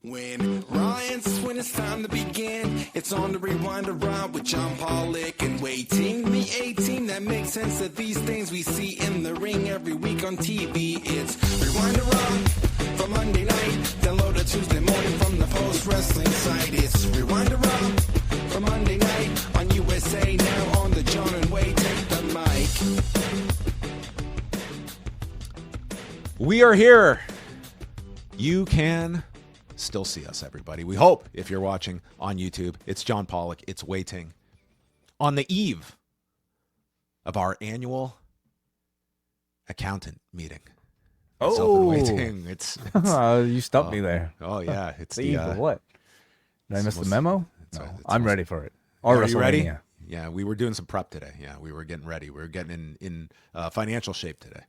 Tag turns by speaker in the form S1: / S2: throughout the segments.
S1: When when it's time to begin, it's on the Rewind-A-Wai with John Pollock and Wai Ting. The A-Team that makes sense of these things we see in the ring every week on TV. It's Rewind-A-Wai for Monday night. Download it Tuesday morning from the Post-Wrestling site. It's Rewind-A-Wai for Monday night on USA Now on the John and Wai Take the Mic.
S2: We are here. You can still see us, everybody. We hope, if you're watching on YouTube. It's John Pollock. It's Wai Ting. On the eve of our annual accountant meeting. Wai Ting. It's
S3: you stumped me there.
S2: Oh, yeah. It's
S3: the eve of what? Did I miss the memo? No,
S2: it's
S3: I'm ready for it. Or
S2: are you ready?
S3: WrestleMania.
S2: Yeah, we were doing some prep today. Yeah, we were getting ready. We were getting in financial shape today.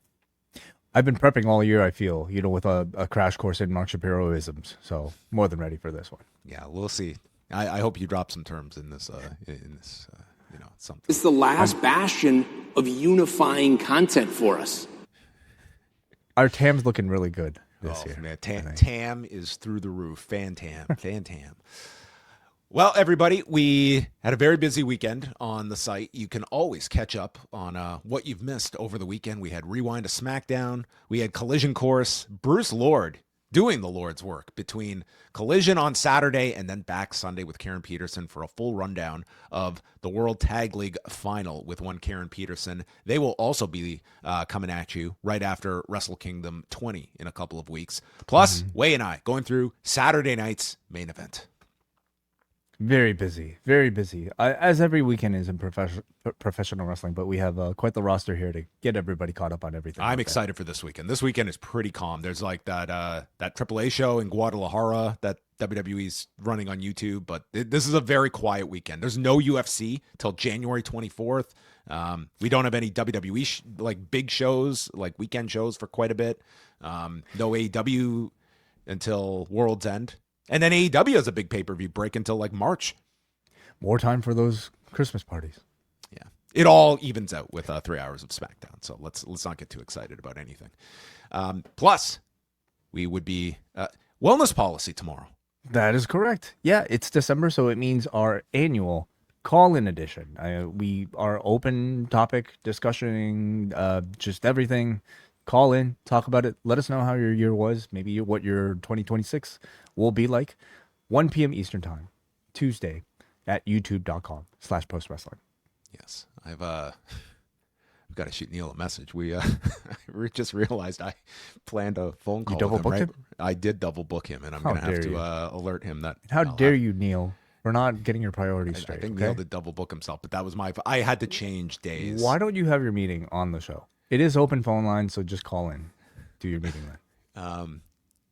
S3: I've been prepping all year, I feel, with a crash course in Mark Shapiro-isms. So more than ready for this one.
S2: Yeah, we'll see. I hope you drop some terms in this, something.
S4: It's the last bastion of unifying content for us.
S3: Our TAM's looking really good this year.
S2: Man, TAM is through the roof. Fan TAM. Well, everybody, we had a very busy weekend on the site. You can always catch up on what you've missed over the weekend. We had Rewind to SmackDown. We had Collision Course. Bruce Lord doing the Lord's work between Collision on Saturday and then back Sunday with Karen Peterson for a full rundown of the World Tag League Final with one Karen Peterson. They will also be coming at you right after Wrestle Kingdom 20 in a couple of weeks. Plus, Wai and I going through Saturday night's main event.
S3: Very busy, very busy. As every weekend is in professional wrestling, but we have quite the roster here to get everybody caught up on everything.
S2: I'm excited for this weekend. This weekend is pretty calm. There's like that AAA show in Guadalajara that WWE's running on YouTube, but this is a very quiet weekend. There's no UFC till January 24th. We don't have any WWE big shows, like weekend shows for quite a bit. No AEW until World's End. And then AEW has a big pay-per-view break until like March.
S3: More time for those Christmas parties.
S2: Yeah. It all evens out with 3 hours of SmackDown. So let's not get too excited about anything. Plus, we would be wellness policy tomorrow.
S3: That is correct. Yeah, it's December, so it means our annual call-in edition. We are open topic discussing just everything. Call in, talk about it. Let us know how your year was, maybe what your 2026 will be like. 1 p.m. Eastern Time, Tuesday at youtube.com/postwrestling.
S2: Yes, I've got to shoot Neil a message. We just realized I planned a phone call.
S3: You double booked him?
S2: I did double book him, and I'm going to have to alert him that.
S3: How dare you, Neil? We're not getting your priorities straight.
S2: I think
S3: okay?
S2: Neil did double book himself, but that was I had to change days.
S3: Why don't you have your meeting on the show? It is open phone line, so just call in. Do your meeting then.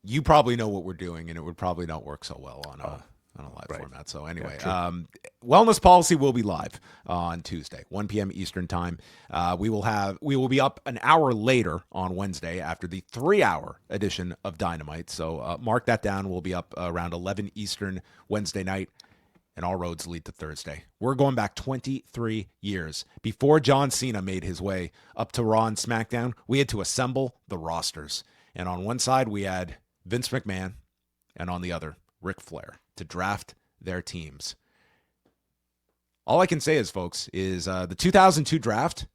S2: You probably know what we're doing, and it would probably not work so well on a live format. So anyway, wellness policy will be live on Tuesday, 1 p.m. Eastern Time. We will be up an hour later on Wednesday after the 3-hour edition of Dynamite. So mark that down. We'll be up around 11 Eastern Wednesday night. And all roads lead to Thursday. We're going back 23 years. Before John Cena made his way up to Raw and SmackDown, we had to assemble the rosters. And on one side, we had Vince McMahon, and on the other, Ric Flair, to draft their teams. All I can say is, folks, is the 2002 draft,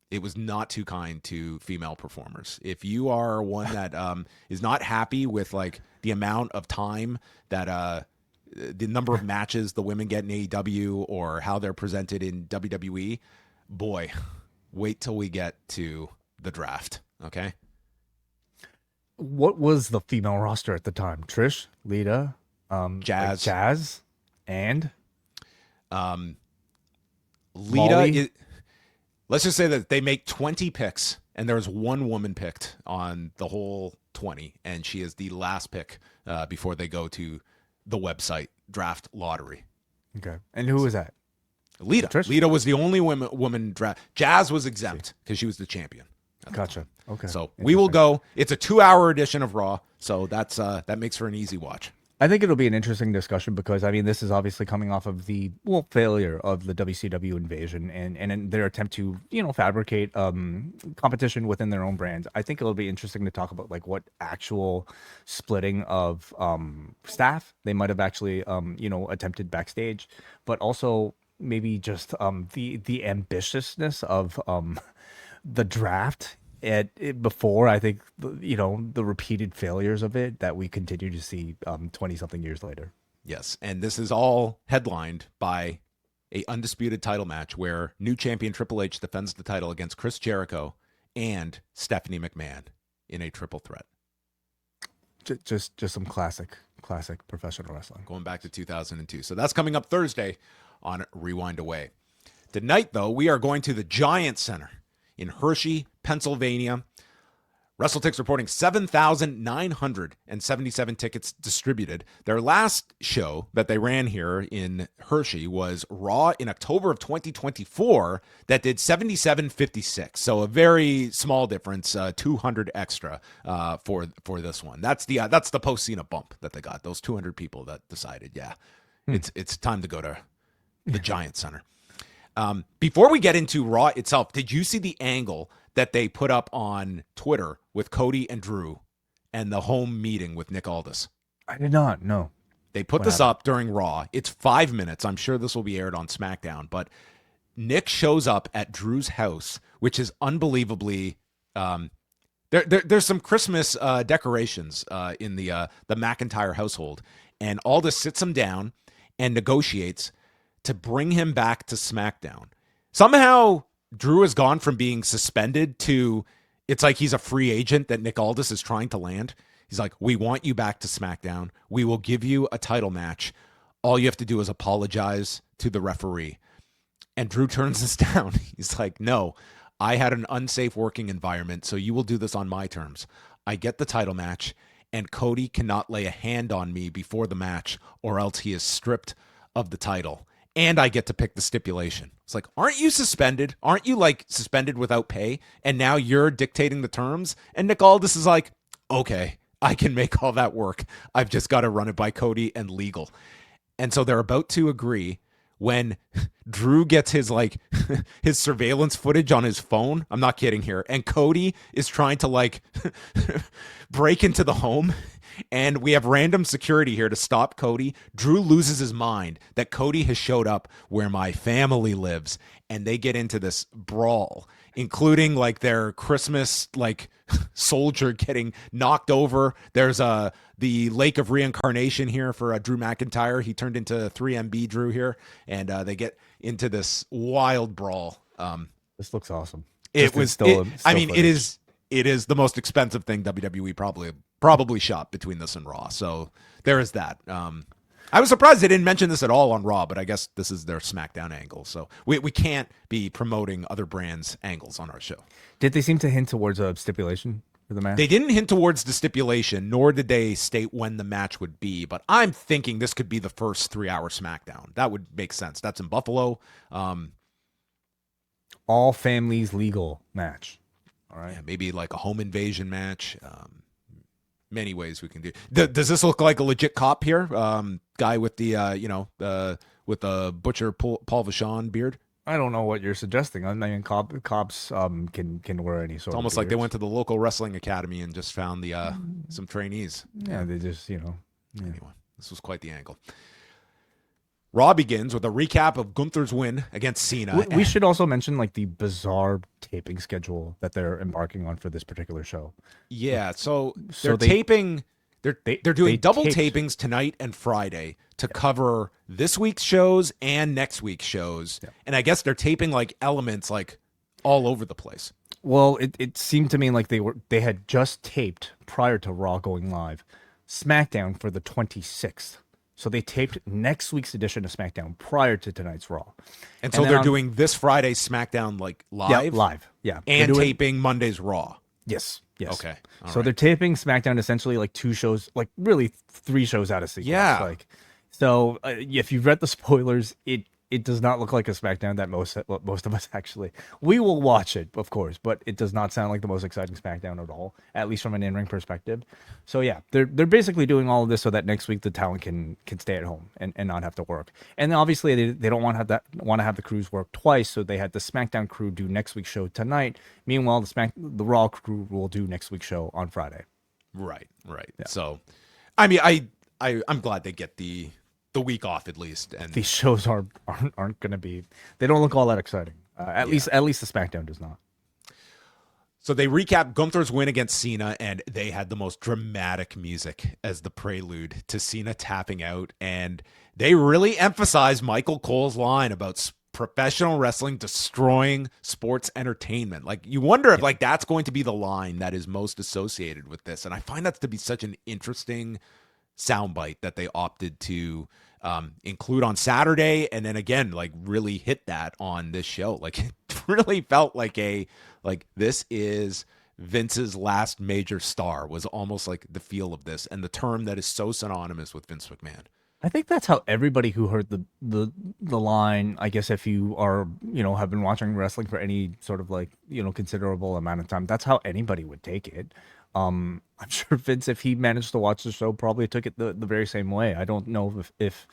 S2: it was not too kind to female performers. If you are one that is not happy with the amount of time that the number of matches the women get in AEW or how they're presented in WWE, boy, wait till we get to the draft, okay?
S3: What was the female roster at the time? Trish, Lita,
S2: Jazz,
S3: and
S2: Lita. Let's just say that they make 20 picks, and there's one woman picked on the whole 20, and she is the last pick before they go to the website draft lottery.
S3: Okay. And who was that?
S2: Lita.
S3: Trish?
S2: Lita was the only woman draft. Jazz was exempt because she was the champion.
S3: Gotcha. Okay.
S2: So we will go. It's a 2-hour edition of Raw, so that makes for an easy watch.
S3: I think it'll be an interesting discussion because I mean this is obviously coming off of the failure of the WCW invasion and in their attempt to fabricate competition within their own brands. I think it'll be interesting to talk about like what actual splitting of staff they might have actually attempted backstage, but also maybe just the ambitiousness of the draft before. I think the repeated failures of it that we continue to see 20 something years later.
S2: Yes, and this is all headlined by a undisputed title match where new champion Triple H defends the title against Chris Jericho and Stephanie McMahon in a triple threat.
S3: Just some classic professional wrestling
S2: Going back to 2002. So that's coming up Thursday on Rewind-A-Wai. Tonight, though, we are going to the Giant Center in Hershey, Pennsylvania. WrestleTix reporting 7,977 tickets distributed. Their last show that they ran here in Hershey was Raw in October of 2024 that did 7,756. So a very small difference, 200 extra for this one. That's the Post-Cena bump that they got. Those 200 people that decided, it's time to go to the Giant Center. Before we get into Raw itself, did you see the angle that they put up on Twitter with Cody and Drew and the home meeting with Nick Aldis?
S3: I did not, no.
S2: They put this up during Raw. It's 5 minutes. I'm sure this will be aired on SmackDown, but Nick shows up at Drew's house, which is unbelievably there's some Christmas decorations in the McIntyre household, and Aldis sits him down and negotiates to bring him back to SmackDown. Somehow Drew has gone from being suspended to it's like he's a free agent that Nick Aldis is trying to land. He's like, we want you back to SmackDown. We will give you a title match. All you have to do is apologize to the referee. And Drew turns this down. He's like, no, I had an unsafe working environment, so you will do this on my terms. I get the title match, and Cody cannot lay a hand on me before the match, or else he is stripped of the title. And I get to pick the stipulation. It's like, aren't you suspended? Aren't you like suspended without pay? And now you're dictating the terms? And Nick Aldis is like, okay, I can make all that work. I've just got to run it by Cody and legal. And so they're about to agree when Drew gets his like his surveillance footage on his phone. I'm not kidding here. And Cody is trying to like break into the home. And we have random security here to stop Cody. Drew loses his mind that Cody has showed up where my family lives. And they get into this brawl, including like their Christmas like soldier getting knocked over. There's the Lake of Reincarnation here for Drew McIntyre. He turned into 3MB Drew here. And they get into this wild brawl.
S3: This looks awesome.
S2: It is the most expensive thing WWE probably shot between this and Raw. So there is that. I was surprised they didn't mention this at all on Raw, but I guess this is their SmackDown angle. So we can't be promoting other brands' angles on our show.
S3: Did they seem to hint towards a stipulation for the match?
S2: They didn't hint towards the stipulation, nor did they state when the match would be. But I'm thinking this could be the first 3-hour SmackDown. That would make sense. That's in Buffalo.
S3: All families legal match. All right.
S2: Yeah, maybe like a home invasion match. Many ways we can do. Does this look like a legit cop here? Guy with the with the butcher Paul Vachon beard.
S3: I don't know what you're suggesting. I mean, cops can wear any sort.
S2: It's almost
S3: of
S2: like they went to the local wrestling academy and just found the some trainees.
S3: Yeah, they just
S2: Anyway, this was quite the angle. Raw begins with a recap of Gunther's win against Cena.
S3: We should also mention like the bizarre taping schedule that they're embarking on for this particular show.
S2: Yeah, so they're taping. They're doing double tapings tonight and Friday to cover this week's shows and next week's shows. Yeah. And I guess they're taping like elements like all over the place.
S3: Well, it seemed to me like they had just taped prior to Raw going live SmackDown for the 26th. So they taped next week's edition of SmackDown prior to tonight's Raw.
S2: And so they're doing this Friday's SmackDown like live?
S3: Yeah, live. Yeah.
S2: And taping Monday's Raw.
S3: Yes.
S2: Okay.
S3: So they're taping SmackDown essentially like 2 shows, like really 3 shows out of sequence.
S2: Yeah.
S3: Like, so if you've read the spoilers, it it does not look like a SmackDown that most of us actually. We will watch it, of course, but it does not sound like the most exciting SmackDown at all, at least from an in-ring perspective. So yeah, they're basically doing all of this so that next week the talent can stay at home and not have to work. And obviously they don't want to have the crews work twice, so they had the SmackDown crew do next week's show tonight. Meanwhile, the Raw crew will do next week's show on Friday.
S2: Right.
S3: Yeah.
S2: So, I mean, I'm glad they get the week off at least. And
S3: these shows aren't going to be. They don't look all that exciting. At least the SmackDown does not.
S2: So they recap Gunther's win against Cena, and they had the most dramatic music as the prelude to Cena tapping out, and they really emphasized Michael Cole's line about professional wrestling destroying sports entertainment. Like, you wonder if like that's going to be the line that is most associated with this, and I find that to be such an interesting soundbite that they opted to include on Saturday, and then again like really hit that on this show. Like, it really felt like this is Vince's last major star, was almost like the feel of this, and the term that is so synonymous with Vince McMahon.
S3: I think that's how everybody who heard the line, I guess if you are, have been watching wrestling for any sort of like, considerable amount of time, that's how anybody would take it. I'm sure Vince, if he managed to watch the show, probably took it the very same way. I don't know if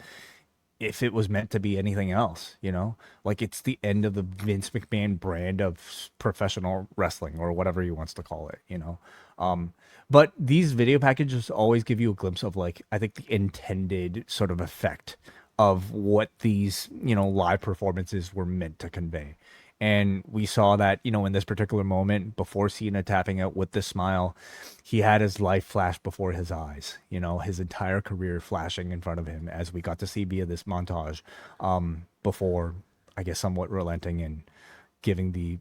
S3: it was meant to be anything else, like it's the end of the Vince McMahon brand of professional wrestling or whatever he wants to call it, but these video packages always give you a glimpse of like, I think the intended sort of effect of what these, live performances were meant to convey. And we saw that, in this particular moment, before Cena tapping out with the smile, he had his life flash before his eyes, his entire career flashing in front of him, as we got to see via this montage, before, I guess, somewhat relenting and giving the,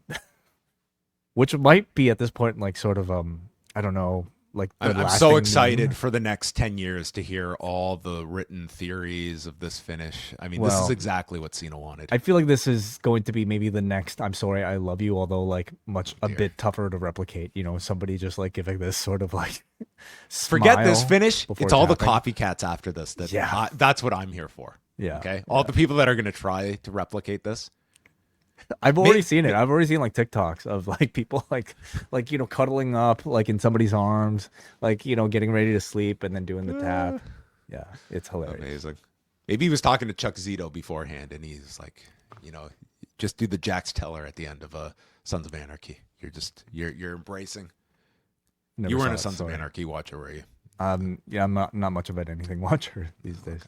S3: which might be at this point, like, sort of, I don't know, like
S2: I'm so excited for the next 10 years to hear all the written theories of this finish. I mean, this is exactly what Cena wanted.
S3: I feel like this is going to be maybe the next I'm Sorry, I Love You, although like a bit tougher to replicate, somebody just like giving this sort of like
S2: forget this finish. It's all
S3: tapping.
S2: the copycats after this. That's what I'm here for.
S3: Yeah.
S2: Okay. All the people that are going to try to replicate this.
S3: I've already seen it. I've already seen like TikToks of like people like cuddling up like in somebody's arms, like getting ready to sleep and then doing the tap. Yeah, it's hilarious.
S2: Amazing. Maybe he was talking to Chuck Zito beforehand, and he's like, just do the Jax Teller at the end of Sons of Anarchy. You're embracing. You weren't a Sons of Anarchy watcher, were you?
S3: Yeah, I'm not much of an anything watcher these days.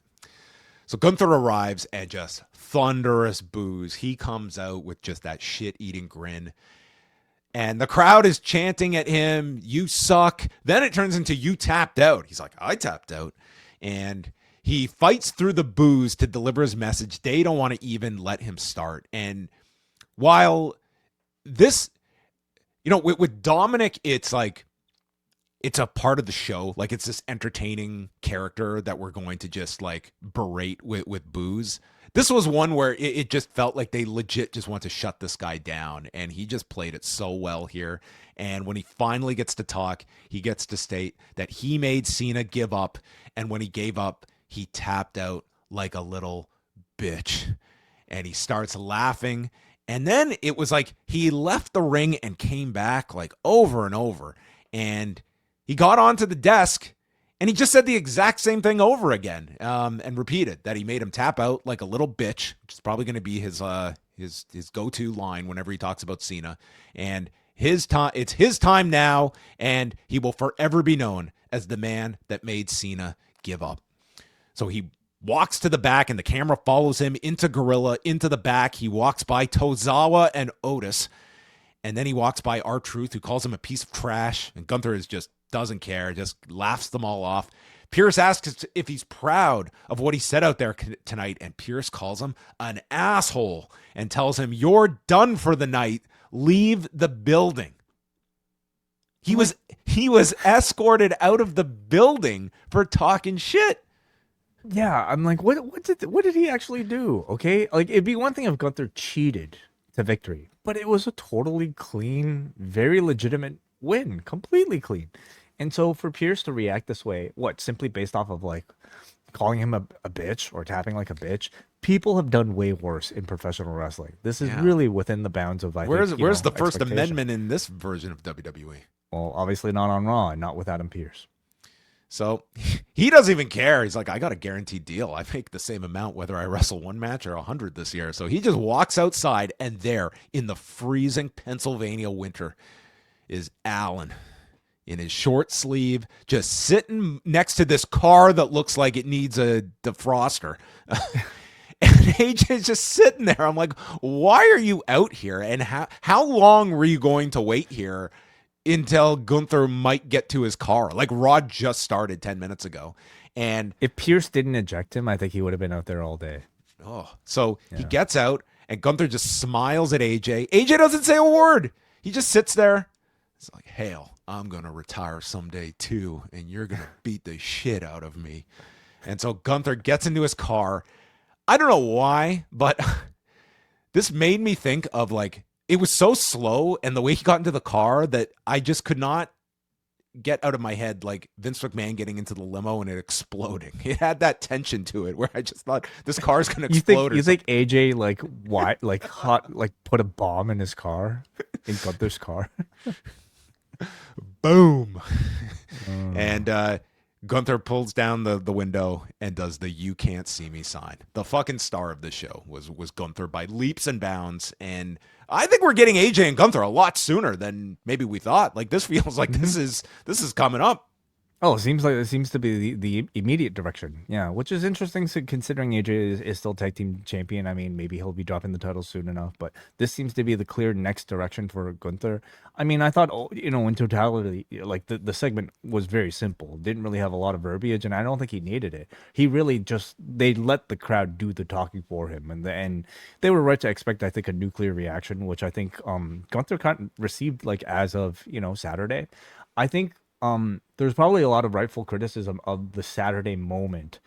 S2: So Gunther arrives and just thunderous boos. He comes out with just that shit-eating grin. And the crowd is chanting at him, "You suck." Then it turns into "You tapped out." He's like, "I tapped out." And he fights through the boos to deliver his message. They don't want to even let him start. And while this, with Dominic, it's like, it's a part of the show. Like, it's this entertaining character that we're going to just like berate with booze. This was one where it just felt like they legit just want to shut this guy down. And he just played it so well here. And when he finally gets to talk, he gets to state that he made Cena give up. And when he gave up, he tapped out like a little bitch. And he starts laughing. And then it was like he left the ring and came back like over and over. And he got onto the desk and he just said the exact same thing over again, and repeated that he made him tap out like a little bitch, which is probably going to be his go-to line whenever he talks about Cena. And it's his time now, and he will forever be known as the man that made Cena give up. So he walks to the back, and the camera follows him into Gorilla, into the back. He walks by Tozawa and Otis, and then he walks by R-Truth, who calls him a piece of trash, and Gunther just doesn't care, just laughs them all off. Pierce asks if he's proud of what he said out there tonight, and Pierce calls him an asshole and tells him, "You're done for the night. Leave the building." He was escorted out of the building for talking shit.
S3: Yeah, I'm like, what did he actually do? Okay, like it'd be one thing if Gunther cheated to victory, but it was a totally clean, very legitimate win, completely clean. And so for Pierce to react this way, simply based off of like calling him a bitch or tapping like a bitch. People have done way worse in professional wrestling. This is really within the bounds of
S2: where's the First Amendment in this version of WWE?
S3: Well, obviously not on Raw and not with Adam Pearce.
S2: So he doesn't even care. He's like, I got a guaranteed deal. I make the same amount whether I wrestle 1 match or 100 this year. So he just walks outside, and there in the freezing Pennsylvania winter is Alan in his short sleeve, just sitting next to this car that looks like it needs a defroster. And AJ's just sitting there. I'm like, why are you out here? And how long were you going to wait here until Gunther might get to his car? Like, Raw just started 10 minutes ago. And
S3: if Pierce didn't eject him, I think he would have been out there all day.
S2: So he gets out, and Gunther just smiles at AJ. AJ doesn't say a word. He just sits there. It's like, hell, I'm going to retire someday too, and you're going to beat the shit out of me. And so Gunther gets into his car. I don't know why, but this made me think of, like, it was so slow, and the way he got into the car that I just could not get out of my head, like Vince McMahon getting into the limo and it exploding. It had that tension to it where I just thought this car's going to explode.
S3: You think AJ put a bomb in his car, in Gunther's car?
S2: Boom. And Gunther pulls down the window and does the "you can't see me" sign. The fucking star of the show was Gunther by leaps and bounds. And I think we're getting AJ and Gunther a lot sooner than maybe we thought. Like, this feels like this is coming up.
S3: Oh, it seems to be the immediate direction. Yeah, which is interesting, so considering AJ is still tag team champion. I mean, maybe he'll be dropping the title soon enough, but this seems to be the clear next direction for Gunther. I mean, I thought, in totality, like the segment was very simple. Didn't really have a lot of verbiage, and I don't think he needed it. He really they let the crowd do the talking for him, and they were right to expect, I think, a nuclear reaction, which I think Gunther kind of received, like, as of Saturday. I think there's probably a lot of rightful criticism of the Saturday moment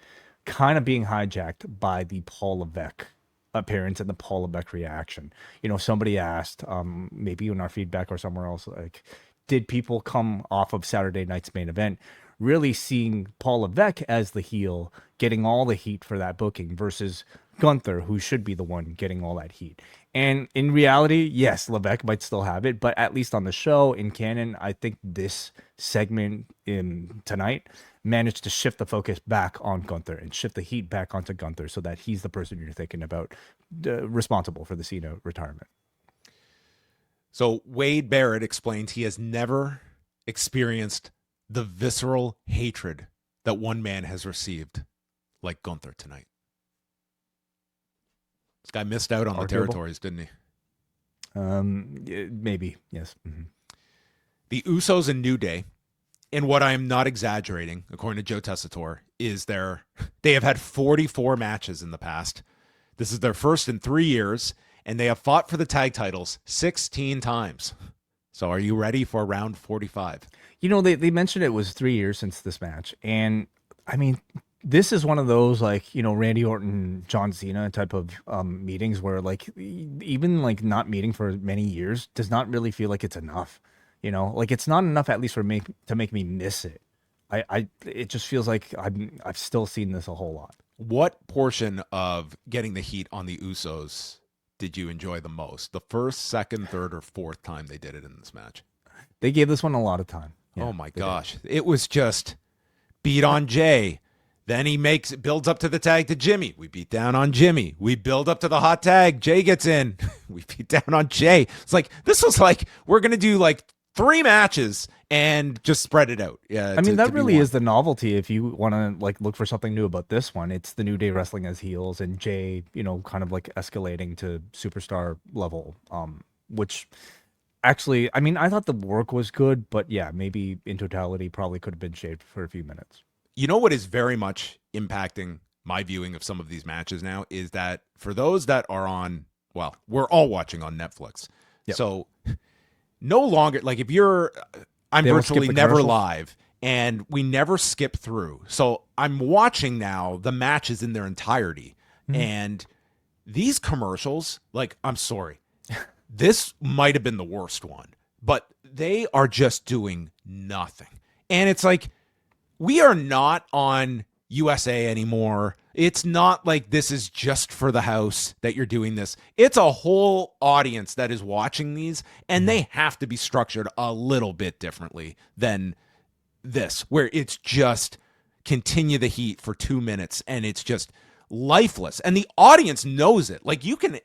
S3: kind of being hijacked by the Paul Levesque appearance and the Paul Levesque reaction. Somebody asked, maybe in our feedback or somewhere else, like, did people come off of Saturday night's main event really seeing Paul Levesque as the heel getting all the heat for that booking versus Gunther, who should be the one getting all that heat? And in reality, yes, Levesque might still have it, but at least on the show, in canon, I think this segment in tonight managed to shift the focus back on Gunther and shift the heat back onto Gunther so that he's the person you're thinking about responsible for the Cena retirement.
S2: So Wade Barrett explains he has never experienced the visceral hatred that one man has received like Gunther tonight. This guy missed out on the territories, didn't he?
S3: Maybe, yes. Mm-hmm.
S2: The Usos and New Day, and what I am not exaggerating, according to Joe Tessitore, is they have had 44 matches in the past. This is their first in 3 years, and they have fought for the tag titles 16 times. So are you ready for round 45?
S3: They mentioned it was 3 years since this match, and I mean, this is one of those, like, Randy Orton, John Cena type of meetings where, like, even like not meeting for many years does not really feel like it's enough. Like, it's not enough, at least to make me miss it. It just feels like I've still seen this a whole lot.
S2: What portion of getting the heat on the Usos did you enjoy the most? The first, second, third, or fourth time they did it in this match?
S3: They gave this one a lot of time. Yeah,
S2: oh my gosh. It was just beat on Jay. Then he builds up to the tag to Jimmy. We beat down on Jimmy. We build up to the hot tag. Jay gets in. We beat down on Jay. It's like, this was like, we're going to do like 3 matches and just spread it out. Yeah.
S3: I mean, that really is the novelty. If you want to, like, look for something new about this one, it's the New Day wrestling as heels and Jay, kind of like escalating to superstar level, which actually, I mean, I thought the work was good, but yeah, maybe in totality probably could have been shaved for a few minutes.
S2: You know what is very much impacting my viewing of some of these matches now is that for those that are on, well, we're all watching on Netflix. Yep. So no longer, like, if I'm virtually never live and we never skip through. So I'm watching now the matches in their entirety. Mm-hmm. And these commercials, like, I'm sorry, this might have been the worst one, but they are just doing nothing. And it's like, we are not on USA anymore. It's not like this is just for the house that you're doing this. It's a whole audience that is watching these, and they have to be structured a little bit differently than this, where it's just continue the heat for 2 minutes and it's just lifeless. And the audience knows it. Like, you can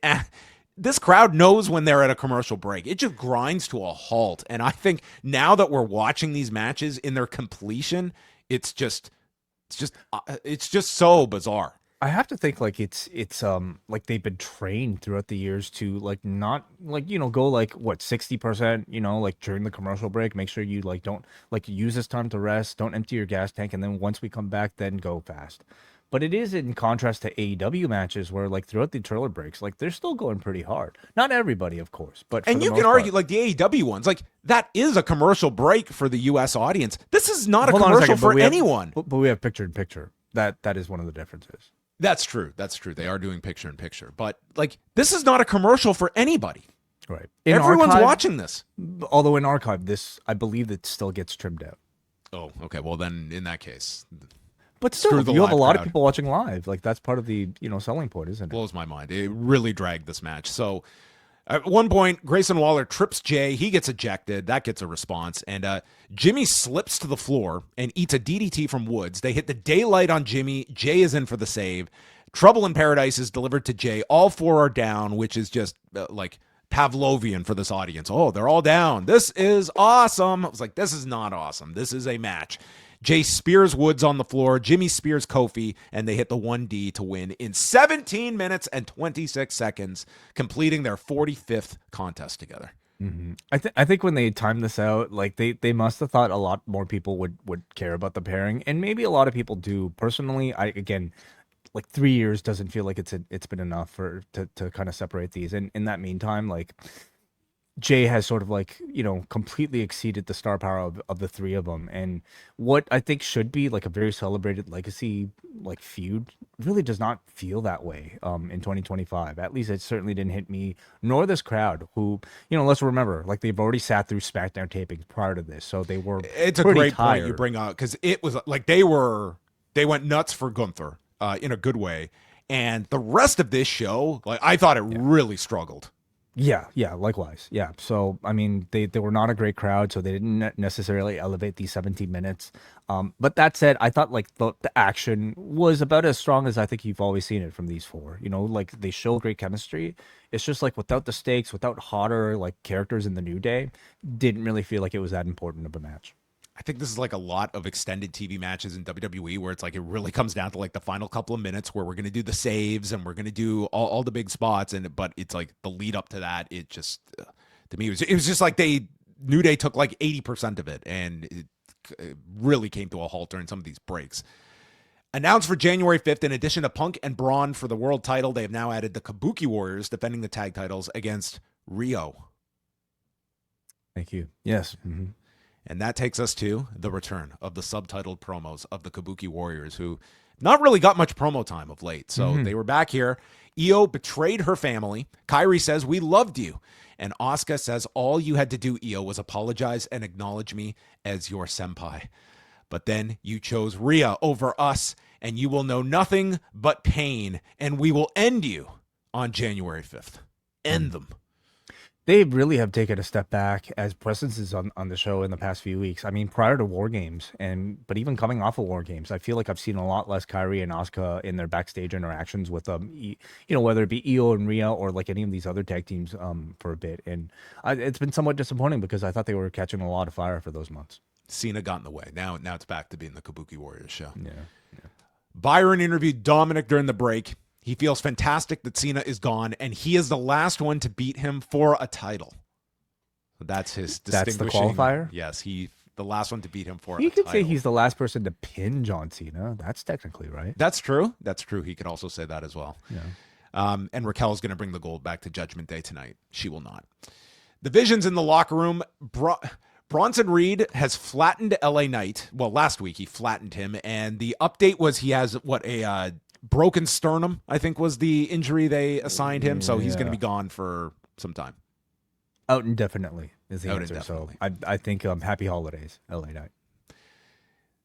S2: this crowd knows when they're at a commercial break. It just grinds to a halt. And I think now that we're watching these matches in their completion, it's just so bizarre.
S3: I have to think like it's like they've been trained throughout the years to like not like, you know, go like what 60%, you know, like during the commercial break, make sure you like don't like use this time to rest, don't empty your gas tank, and then once we come back, then go fast. But it is in contrast to AEW matches where like throughout the trailer breaks, like they're still going pretty hard. Not everybody, of course, but
S2: and you can argue like the AEW ones, like that is a commercial break for the US audience. This is not a commercial for anyone.
S3: But we have picture in picture. That is one of the differences.
S2: That's true. That's true. They are doing picture in picture, but like this is not a commercial for anybody.
S3: Right.
S2: Everyone's watching this.
S3: Although in archive, this I believe it still gets trimmed out.
S2: Oh, okay. Well, then in that case.
S3: But still, you have a lot of people watching live. Like that's part of the, you know, selling point, isn't it?
S2: Blows my mind. It really dragged this match. So at one point, Grayson Waller trips Jay. He gets ejected. That gets a response. And Jimmy slips to the floor and eats a DDT from Woods. They hit the daylight on Jimmy. Jay is in for the save. Trouble in Paradise is delivered to Jay. All four are down, which is just like Pavlovian for this audience. Oh, they're all down. This is awesome. I was like, this is not awesome. This is a match. Jay spears Woods on the floor. Jimmy spears Kofi, and they hit the 1D to win in 17 minutes and 26 seconds, completing their 45th contest together.
S3: Mm-hmm. I think when they timed this out, like they must have thought a lot more people would care about the pairing, and maybe a lot of people do. Personally, like 3 years doesn't feel like it's been enough to kind of separate these. And in that meantime, like Jay has sort of like, you know, completely exceeded the star power of the three of them. And what I think should be like a very celebrated legacy like feud really does not feel that way in 2025. At least it certainly didn't hit me nor this crowd who, you know, let's remember, like they've already sat through SmackDown tapings prior to this. So they were
S2: It's a great point you bring up, because it was like they went nuts for Gunther in a good way. And the rest of this show, like I thought it really struggled.
S3: Yeah, likewise. Yeah. So, I mean, they were not a great crowd, so they didn't necessarily elevate these 17 minutes. But that said, I thought like the action was about as strong as I think you've always seen it from these four. You know, like they show great chemistry. It's just like without the stakes, without hotter like characters in the New Day, didn't really feel like it was that important of a match.
S2: I think this is like a lot of extended TV matches in WWE where it's like it really comes down to like the final couple of minutes where we're going to do the saves and we're going to do all the big spots. But it's like the lead up to that, it just, to me, it was just like New Day took like 80% of it, and it really came to a halt during some of these breaks. Announced for January 5th, in addition to Punk and Braun for the world title, they have now added the Kabuki Warriors defending the tag titles against Rio.
S3: Thank you. Yes. Mm-hmm.
S2: And that takes us to the return of the subtitled promos of the Kabuki Warriors, who not really got much promo time of late. So they were back here. Io betrayed her family. Kairi says, "We loved you." And Asuka says, "All you had to do, Io, was apologize and acknowledge me as your senpai. But then you chose Rhea over us, and you will know nothing but pain, and we will end you on January 5th. End them."
S3: They really have taken a step back as presences on the show in the past few weeks. I mean, prior to War Games, but even coming off of War Games, I feel like I've seen a lot less Kairi and Asuka in their backstage interactions with you know, whether it be Io and Rhea or like any of these other tag teams for a bit. And it's been somewhat disappointing because I thought they were catching a lot of fire for those months.
S2: Cena got in the way. Now it's back to being the Kabuki Warriors show.
S3: Yeah.
S2: Byron interviewed Dominic during the break. He feels fantastic that Cena is gone, and he is the last one to beat him for a title. That's his distinguishing.
S3: That's the qualifier?
S2: Yes, the last one to beat him for a title.
S3: You could say he's the last person to pin John Cena. That's technically right.
S2: That's true. That's true. He could also say that as well.
S3: Yeah.
S2: And Raquel's going to bring the gold back to Judgment Day tonight. She will not. The Vision's in the locker room. Bronson Reed has flattened LA Knight. Well, last week he flattened him, and the update was he has a broken sternum, I think was the injury they assigned him. So he's going to be gone for some time.
S3: Out indefinitely is the
S2: Out
S3: answer.
S2: indefinitely.
S3: So I think happy holidays, LA Knight.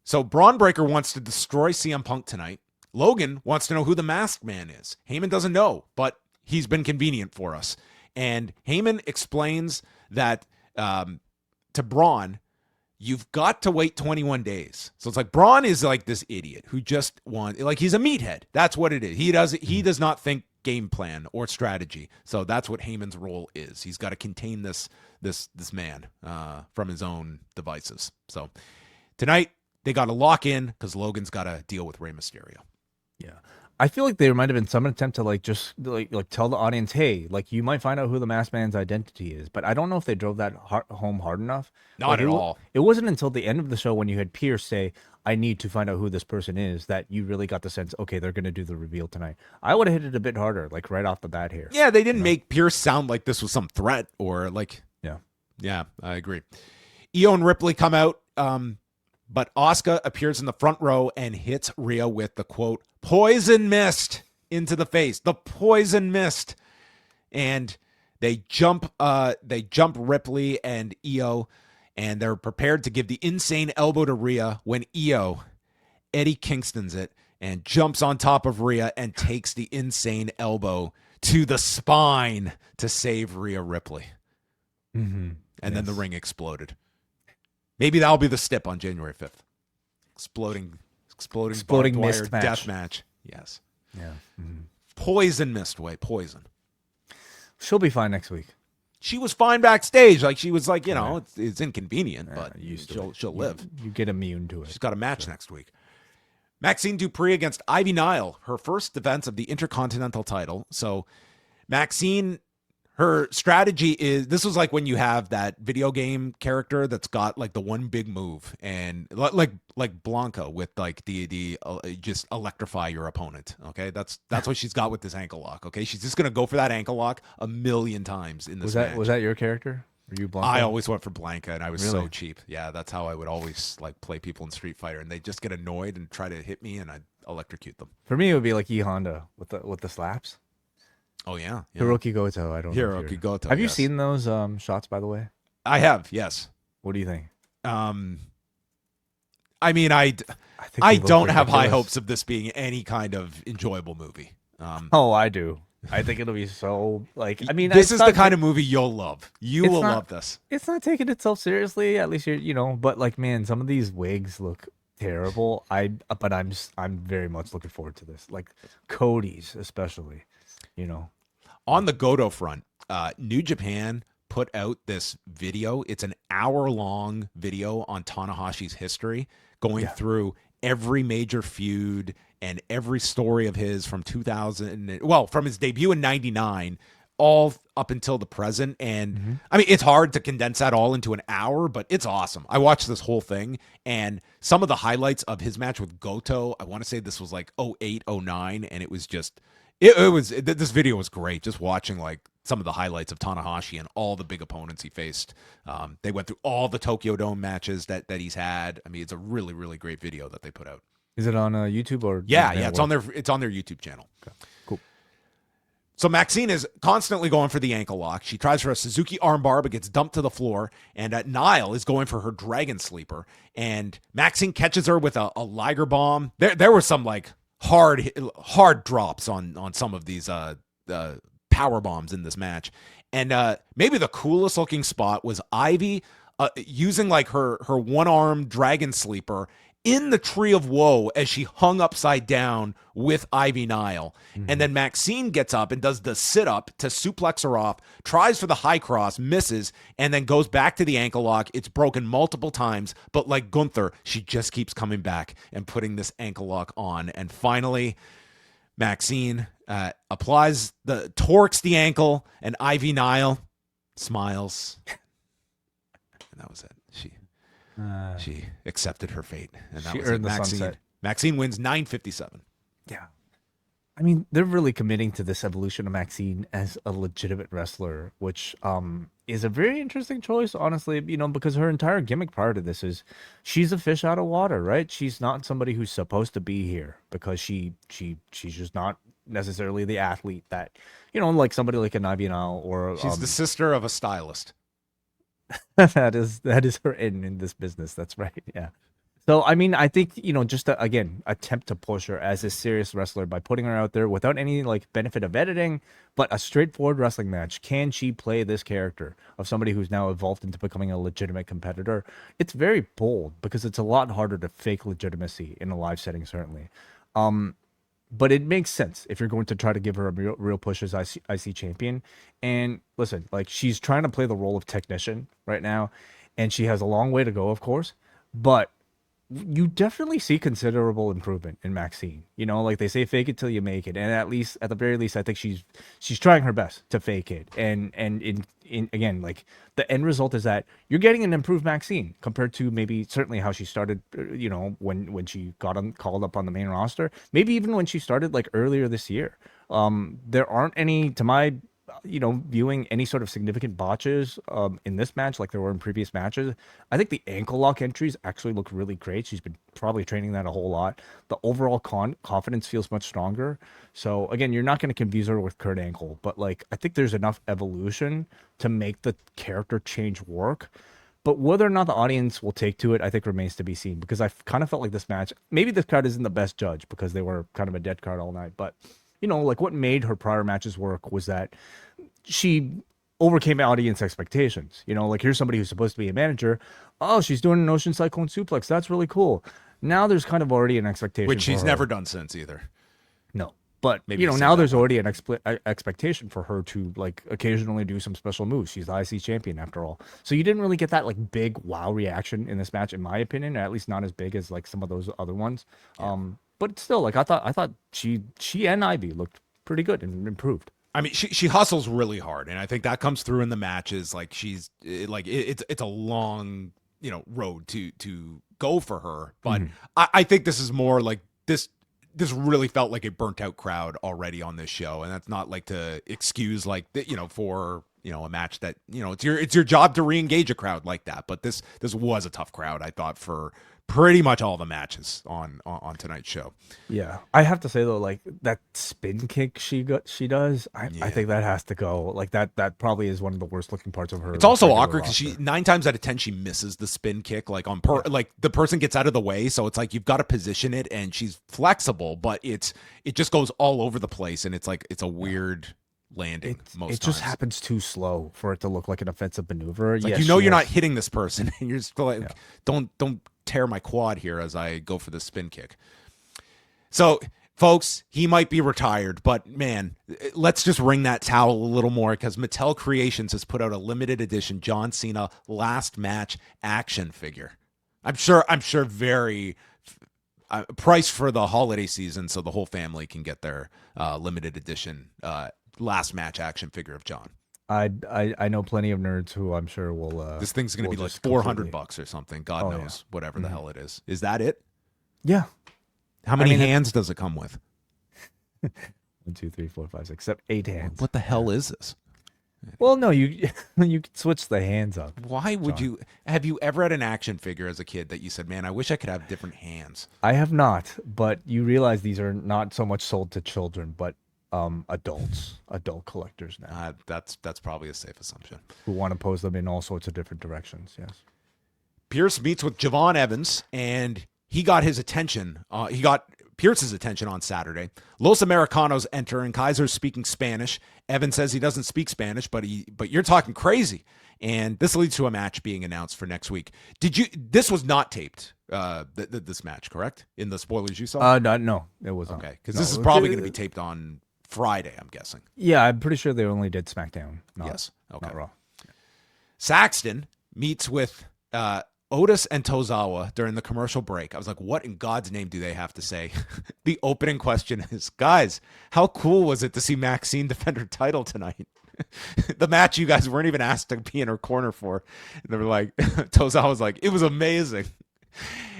S2: So Braun Breaker wants to destroy CM Punk tonight. Logan wants to know who the Masked Man is. Heyman doesn't know, but he's been convenient for us. And Heyman explains that to Braun, you've got to wait 21 days. So it's like Braun is like this idiot who just wants, like, he's a meathead. That's what it is. He does not think game plan or strategy. So that's what Heyman's role is. He's got to contain this man from his own devices. So tonight they got to lock in because Logan's got to deal with Rey Mysterio.
S3: Yeah. I feel like there might have been some attempt to like just like tell the audience, hey, like you might find out who the Masked Man's identity is, but I don't know if they drove that home hard enough.
S2: Not at all.
S3: It wasn't until the end of the show when you had Pierce say, I need to find out who this person is, that you really got the sense, okay, they're going to do the reveal tonight. I would have hit it a bit harder, like right off the bat here.
S2: Yeah, they didn't make Pierce sound like this was some threat or like. Yeah, I agree. Io and Ripley come out, but Asuka appears in the front row and hits Rhea with the quote, poison mist into the face. The poison mist. And they jump Ripley and Io, and they're prepared to give the insane elbow to Rhea when Io, Eddie Kingston's it, and jumps on top of Rhea and takes the insane elbow to the spine to save Rhea Ripley.
S3: Mm-hmm.
S2: And then the ring exploded. Maybe that'll be the stip on January 5th. Exploding
S3: mist match.
S2: Death match. Yes.
S3: Yeah. Mm-hmm.
S2: Poison mist way. Poison.
S3: She'll be fine next week.
S2: She was fine backstage. Like she was like, it's inconvenient, but she'll live.
S3: You get immune to it.
S2: She's got a match next week. Maxine Dupree against Ivy Nile, her first defense of the Intercontinental title. So Maxine, her strategy is, this was like when you have that video game character that's got like the one big move, and like Blanca with like the just electrify your opponent. Okay, that's what she's got with this ankle lock. Okay, she's just gonna go for that ankle lock 1,000,000 times in this match.
S3: Was that your character? Were you Blanca?
S2: I always went for Blanca, and I was so cheap. Yeah, that's how I would always like play people in Street Fighter, and they just get annoyed and try to hit me, and I'd electrocute them.
S3: For me, it would be like E Honda with the slaps.
S2: Oh yeah.
S3: Hiroki Goto. I don't know.
S2: Hiroki Goto.
S3: Have you seen those shots, by the way?
S2: I have. Yes.
S3: What do you think?
S2: I mean, I don't have high hopes of this being any kind of enjoyable movie.
S3: Oh, I do. I think it'll be so like. I mean,
S2: this is the kind of movie you'll love. You will love this.
S3: It's not taking itself seriously. At least but like, man, some of these wigs look terrible. But I'm very much looking forward to this. Like Cody's, especially.
S2: On the Goto front, New Japan put out this video. It's an hour-long video on Tanahashi's history, going through every major feud and every story of his from 2000. Well, from his debut in '99, all up until the present. And I mean, it's hard to condense that all into an hour, but it's awesome. I watched this whole thing, and some of the highlights of his match with Goto, I want to say this was like 08, 09, and it was just. This video was great. Just watching like some of the highlights of Tanahashi and all the big opponents he faced. They went through all the Tokyo Dome matches that he's had. I mean, it's a really, really great video that they put out.
S3: Is it on YouTube or?
S2: Yeah, it's on their YouTube channel.
S3: Okay, cool.
S2: So Maxine is constantly going for the ankle lock. She tries for a Suzuki armbar, but gets dumped to the floor. And Nile is going for her Dragon Sleeper, and Maxine catches her with a Liger bomb. There were some like hard drops on some of these power bombs in this match. And maybe the coolest looking spot was Ivy using like her one-arm Dragon Sleeper in the Tree of Woe as she hung upside down with Ivy Nile. And then Maxine gets up and does the sit-up to suplex her off, tries for the high cross, misses, and then goes back to the ankle lock. It's broken multiple times, but like Gunther, she just keeps coming back and putting this ankle lock on. And finally, Maxine torques the ankle, and Ivy Nile smiles. And that was it. She accepted her fate, and that was it. Maxine wins 9:57.
S3: Yeah, I mean, they're really committing to this evolution of Maxine as a legitimate wrestler, which is a very interesting choice, honestly. Because her entire gimmick prior to this is she's a fish out of water, right? She's not somebody who's supposed to be here because she's just not necessarily the athlete that like somebody like an Ivy Nile or
S2: she's the sister of a stylist.
S3: that is her in this business. That's right. Yeah. So, I mean, I think, just to, again, attempt to push her as a serious wrestler by putting her out there without any like benefit of editing, but a straightforward wrestling match. Can she play this character of somebody who's now evolved into becoming a legitimate competitor? It's very bold because it's a lot harder to fake legitimacy in a live setting, certainly. But it makes sense if you're going to try to give her a real push as IC champion. And listen, like, she's trying to play the role of technician right now, and she has a long way to go, of course, but you definitely see considerable improvement in Maxine. Like they say, fake it till you make it. And at the very least, I think she's trying her best to fake it. And in again, like, the end result is that you're getting an improved Maxine compared to maybe certainly how she started, when she called up on the main roster, maybe even when she started like earlier this year. There aren't any, to my viewing, any sort of significant botches in this match like there were in previous matches. I think the ankle lock entries actually look really great. She's been probably training that a whole lot. The overall confidence feels much stronger. So again, you're not going to confuse her with Kurt Angle, but like, I think there's enough evolution to make the character change work. But whether or not the audience will take to it, I think remains to be seen, because I kind of felt like this match, maybe this card isn't the best judge because they were kind of a dead card all night, but like, what made her prior matches work was that she overcame audience expectations. Like, here's somebody who's supposed to be a manager. Oh, she's doing an Ocean Cyclone suplex. That's really cool. Now there's kind of already an expectation.
S2: Which she's never done since either.
S3: No. But,
S2: Maybe
S3: now there's already an expectation for her to, like, occasionally do some special moves. She's the IC champion, after all. So you didn't really get that, like, big wow reaction in this match, in my opinion, or at least not as big as, like, some of those other ones. Yeah. But still, like, I thought she and Ivy looked pretty good and improved.
S2: I mean, she hustles really hard, and I think that comes through in the matches. Like, it's a long, road to go for her. But I think this is more like this really felt like a burnt out crowd already on this show, and that's not like to excuse like for a match that it's your job to re-engage a crowd like that. But this was a tough crowd, I thought, for pretty much all the matches on tonight's show.
S3: Yeah, I have to say though, like, that spin kick she does, I think that has to go. Like, that probably is one of the worst looking parts of her.
S2: It's also awkward because she 9 times out of 10 she misses the spin kick. Like, like, the person gets out of the way, so it's like you've got to position it, and she's flexible, but it just goes all over the place, and it's like it's a weird landing. It
S3: just happens too slow for it to look like an offensive maneuver.
S2: It's like, you're not hitting this person, and you're just like, don't tear my quad here as I go for the spin kick. So, folks, he might be retired, but man, let's just wring that towel a little more, because Mattel Creations has put out a limited edition John Cena last match action figure. I'm sure very priced for the holiday season, so the whole family can get their limited edition last match action figure of John.
S3: I know plenty of nerds who I'm sure will.
S2: This thing's going to be like $400 or something. God knows, whatever the hell it is. Is that it?
S3: Yeah.
S2: How many hands does it come with?
S3: 1, 2, 3, 4, 5, 6, 7, 8 hands.
S2: What the hell is this?
S3: Well, no, you can switch the hands up.
S2: Why would you? Have you ever had an action figure as a kid that you said, "Man, I wish I could have different hands"?
S3: I have not, but you realize these are not so much sold to children, but adult collectors now.
S2: That's probably a safe assumption.
S3: Who want to pose them in all sorts of different directions. Yes.
S2: Pierce meets with Javon Evans, and he got his attention. He got Pierce's attention on Saturday. Los Americanos enter, and Kaiser's speaking Spanish. Evans says he doesn't speak Spanish, but you're talking crazy. And this leads to a match being announced for next week. This was not taped, this match, correct? In the spoilers you saw?
S3: No, it wasn't.
S2: Okay, because this is probably going to be taped on Friday, I'm guessing.
S3: Yeah, I'm pretty sure they only did SmackDown.
S2: Yes. Okay.
S3: Not Raw.
S2: Saxton meets with Otis and Tozawa during the commercial break. I was like, what in God's name do they have to say? The opening question is, guys, how cool was it to see Maxine defend her title tonight? The match you guys weren't even asked to be in her corner for. And they were like, Tozawa was like, it was amazing.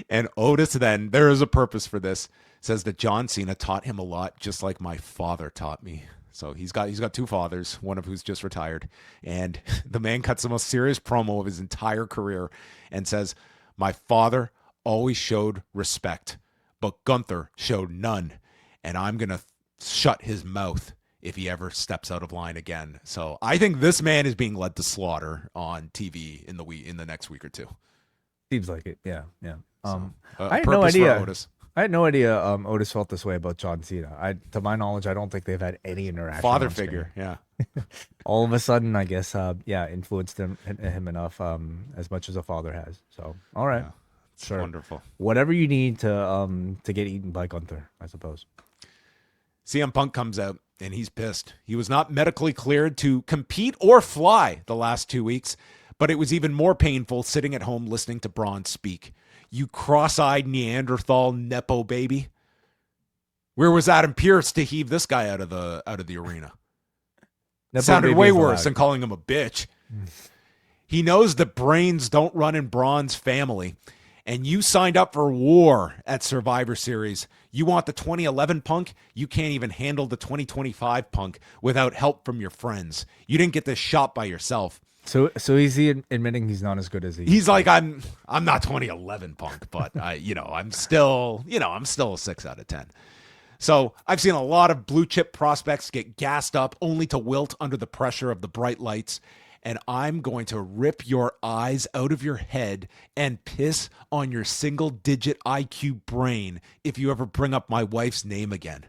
S2: And Otis then, there is a purpose for this, says that John Cena taught him a lot, just like my father taught me. So he's got 2 fathers, one of who's just retired. And the man cuts the most serious promo of his entire career and says, my father always showed respect, but Gunther showed none. And I'm going to shut his mouth if he ever steps out of line again. So I think this man is being led to slaughter on TV in the next week or two.
S3: Seems like it. Yeah, yeah.
S2: A
S3: I had no
S2: purpose for
S3: idea.
S2: Otis.
S3: I had no idea Otis felt this way about John Cena. To my knowledge, I don't think they've had any interaction.
S2: Father
S3: on screen.
S2: figure, yeah.
S3: All of a sudden, I guess, influenced him enough, as much as a father has. So, all right,
S2: Yeah, it's
S3: sure,
S2: wonderful.
S3: whatever you need to get eaten by Gunther, I suppose.
S2: CM Punk comes out and he's pissed. He was not medically cleared to compete or fly the last 2 weeks, but it was even more painful sitting at home listening to Braun speak. You cross-eyed Neanderthal Nepo baby. Where was Adam Pearce to heave this guy out of the arena?
S3: Nepo
S2: Sounded
S3: baby
S2: way
S3: is
S2: worse
S3: allowed.
S2: than calling him a bitch. He knows that brains don't run in Braun's family. And you signed up for war at Survivor Series. You want the 2011 Punk? You can't even handle the 2025 Punk without help from your friends. You didn't get this shot by yourself.
S3: So is he admitting he's not as good as he?
S2: He's like, I'm not 2011 Punk, but I'm still a 6 out of 10. So I've seen a lot of blue chip prospects get gassed up only to wilt under the pressure of the bright lights. And I'm going to rip your eyes out of your head and piss on your single digit IQ brain if you ever bring up my wife's name again.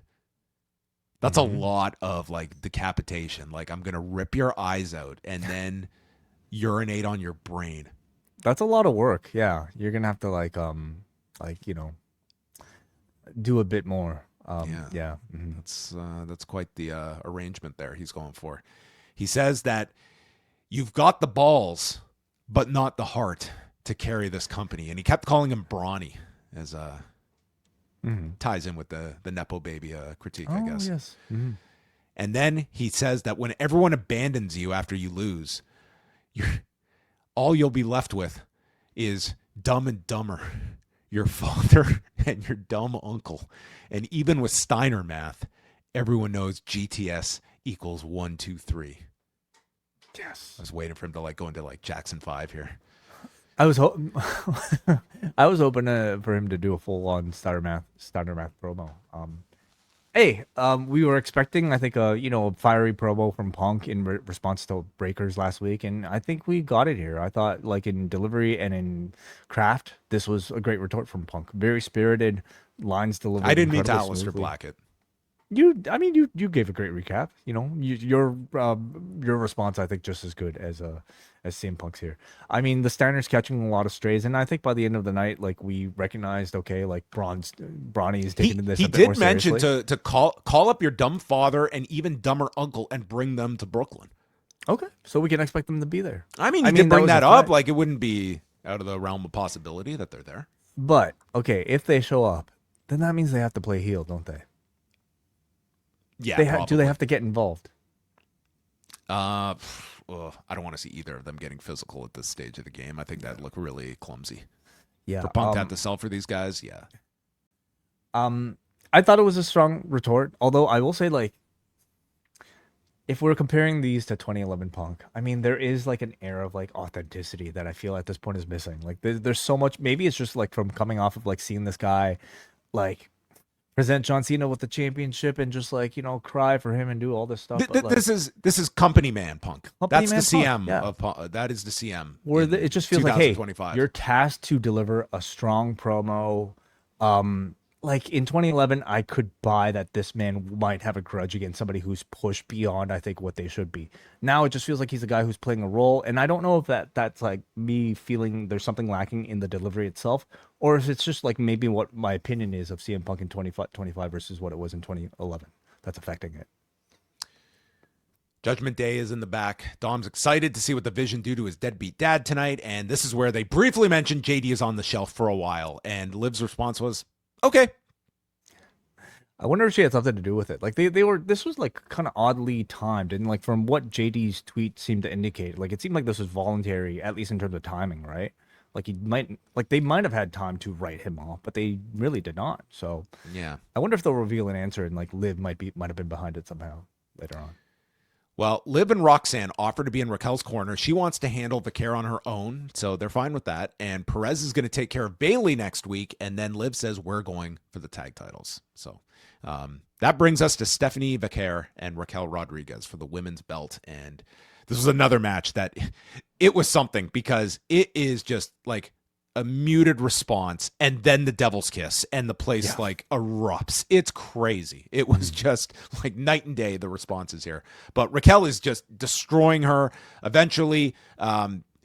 S2: That's a lot of like decapitation. Like, I'm going to rip your eyes out and then urinate on your brain.
S3: That's a lot of work. Yeah, you're gonna have to do a bit more. Yeah. Mm-hmm.
S2: That's quite the arrangement there he's going for. He says that you've got the balls, but not the heart to carry this company. And he kept calling him brawny, as ties in with the Nepo baby critique, I guess.
S3: Yes. Mm-hmm.
S2: And then he says that when everyone abandons you after you lose, all you'll be left with is Dumb and Dumber, your father and your dumb uncle. And even with Steiner math, everyone knows GTS equals 1, 2, 3.
S3: Yes.
S2: I was waiting for him to go into Jackson 5 here.
S3: I was hoping for him to do a full on Steiner math promo. We were expecting, I think, a fiery promo from Punk in response to Breakers last week, and I think we got it here. I thought, in delivery and in craft, this was a great retort from Punk. Very spirited, lines delivered.
S2: I didn't mean to
S3: incredibly
S2: Alistair
S3: smoothly.
S2: Blackett.
S3: You gave a great recap. Your response, I think, just as good as CM Punk's here. I mean, the Steiner's catching a lot of strays, and I think by the end of the night, we recognized, okay, Brawny is taking this.
S2: He
S3: a bit more
S2: did mention
S3: seriously.
S2: to call up your dumb father and even dumber uncle and bring them to Brooklyn.
S3: Okay, so we can expect them to be there.
S2: I mean, you can bring
S3: was
S2: that
S3: a
S2: up.
S3: threat.
S2: It wouldn't be out of the realm of possibility that they're there.
S3: But okay, if they show up, then that means they have to play heel, don't they?
S2: Yeah,
S3: Do they have to get involved?
S2: I don't want to see either of them getting physical at this stage of the game. I think that'd look really clumsy.
S3: Yeah.
S2: For Punk to have to sell for these guys, yeah.
S3: I thought it was a strong retort, although I will say, if we're comparing these to 2011 Punk, I mean, there is an air of authenticity that I feel at this point is missing. There's so much. Maybe it's just from coming off of seeing this guy, present John Cena with the championship and just cry for him and do all this stuff.
S2: This is company man Punk.
S3: Company
S2: That's
S3: man
S2: the
S3: Punk,
S2: CM
S3: yeah.
S2: of Punk. That is the CM.
S3: Where it just feels like, hey,
S2: 2025.
S3: you're tasked to deliver a strong promo. In 2011, I could buy that this man might have a grudge against somebody who's pushed beyond, I think, what they should be. Now it just feels like he's a guy who's playing a role, and I don't know if that's me feeling there's something lacking in the delivery itself, or if it's just maybe what my opinion is of CM Punk in 2025 versus what it was in 2011 that's affecting it.
S2: Judgment Day is in the back. Dom's excited to see what the Vision do to his deadbeat dad tonight, and this is where they briefly mentioned JD is on the shelf for a while, and Liv's response was, okay.
S3: I wonder if she had something to do with it. This was kind of oddly timed, and from what JD's tweet seemed to indicate, it seemed like this was voluntary, at least in terms of timing, right? They might have had time to write him off, but they really did not. So
S2: Yeah.
S3: I wonder if they'll reveal an answer and Liv might have been behind it somehow later on.
S2: Well, Liv and Roxanne offer to be in Raquel's corner. She wants to handle Vaquer on her own, so they're fine with that. And Perez is going to take care of Bailey next week, and then Liv says we're going for the tag titles. So that brings us to Stephanie Vaquer and Raquel Rodriguez for the women's belt. And this was another match that it was something because it is just a muted response, and then the devil's kiss, and the place like erupts. It's crazy. It was just like night and day, the responses here. But Raquel is just destroying her. Eventually,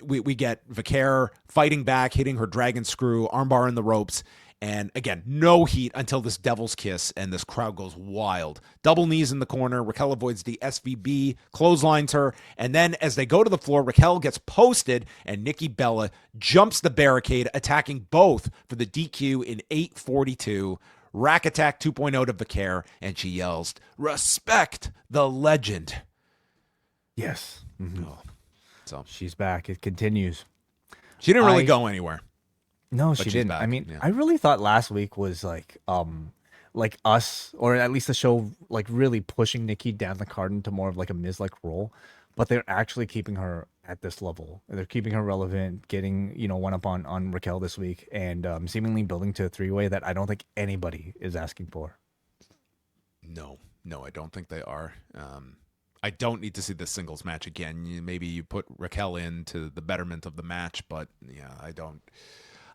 S2: we get Vicaire fighting back, hitting her dragon screw, armbar in the ropes. And again, no heat until this devil's kiss, and this crowd goes wild. Double knees in the corner. Raquel avoids the SVB, clotheslines her. And then as they go to the floor, Raquel gets posted, and Nikki Bella jumps the barricade, attacking both for the DQ in 8:42. Rack Attack 2.0 to Vicaire, and she yells, "Respect the legend."
S3: Yes. Mm-hmm.
S2: Oh, so
S3: she's back. It continues.
S2: She didn't really go anywhere.
S3: No, she didn't.
S2: Back.
S3: I mean, I really thought last week was like us, or at least the show, like really pushing Nikki down the card into more of like a Miz-like role. But they're actually keeping her at this level. They're keeping her relevant, getting, one up on Raquel this week, and seemingly building to a three-way that I don't think anybody is asking for.
S2: No, I don't think they are. I don't need to see this singles match again. Maybe you put Raquel in to the betterment of the match, but yeah, I don't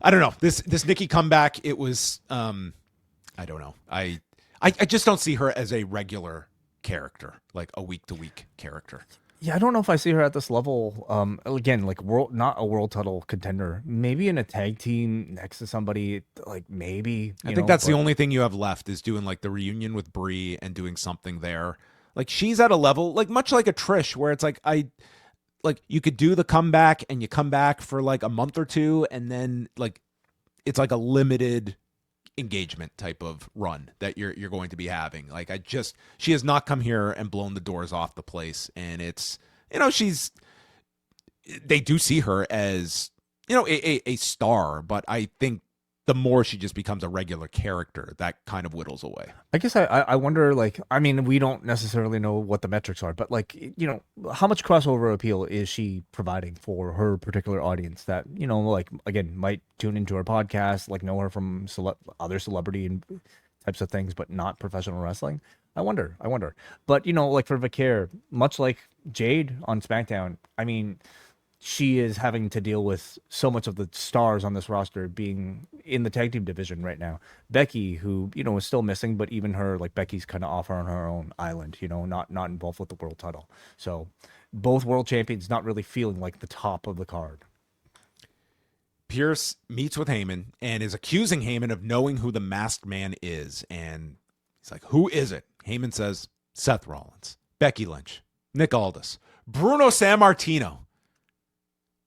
S2: know. This Nikki comeback, it was I don't know. I just don't see her as a regular character, like a week-to-week character.
S3: Yeah, I don't know if I see her at this level. Again, like not a world title contender. Maybe in a tag team next to somebody, like maybe.
S2: I think that's the only thing you have left is doing like the reunion with Brie and doing something there. Like she's at a level, like much like a Trish, where it's like you could do the comeback and you come back for like a month or two, and then like it's like a limited engagement type of run that you're going to be having. Like she has not come here and blown the doors off the place, and it's they do see her as a star, but I think the more she just becomes a regular character, that kind of whittles away.
S3: I guess I wonder, like, I mean, we don't necessarily know what the metrics are, but like, how much crossover appeal is she providing for her particular audience that, like, again, might tune into her podcast, like know her from other celebrity and types of things, but not professional wrestling. I wonder. But, like for Vicaire, much like Jade on SmackDown, I mean, she is having to deal with so much of the stars on this roster being in the tag team division right now. Becky, who, is still missing, but even her, like Becky's kind of off on her own island, not involved with the world title. So both world champions not really feeling like the top of the card.
S2: Pierce meets with Heyman and is accusing Heyman of knowing who the masked man is. And he's like, who is it? Heyman says, Seth Rollins, Becky Lynch, Nick Aldis, Bruno Sammartino.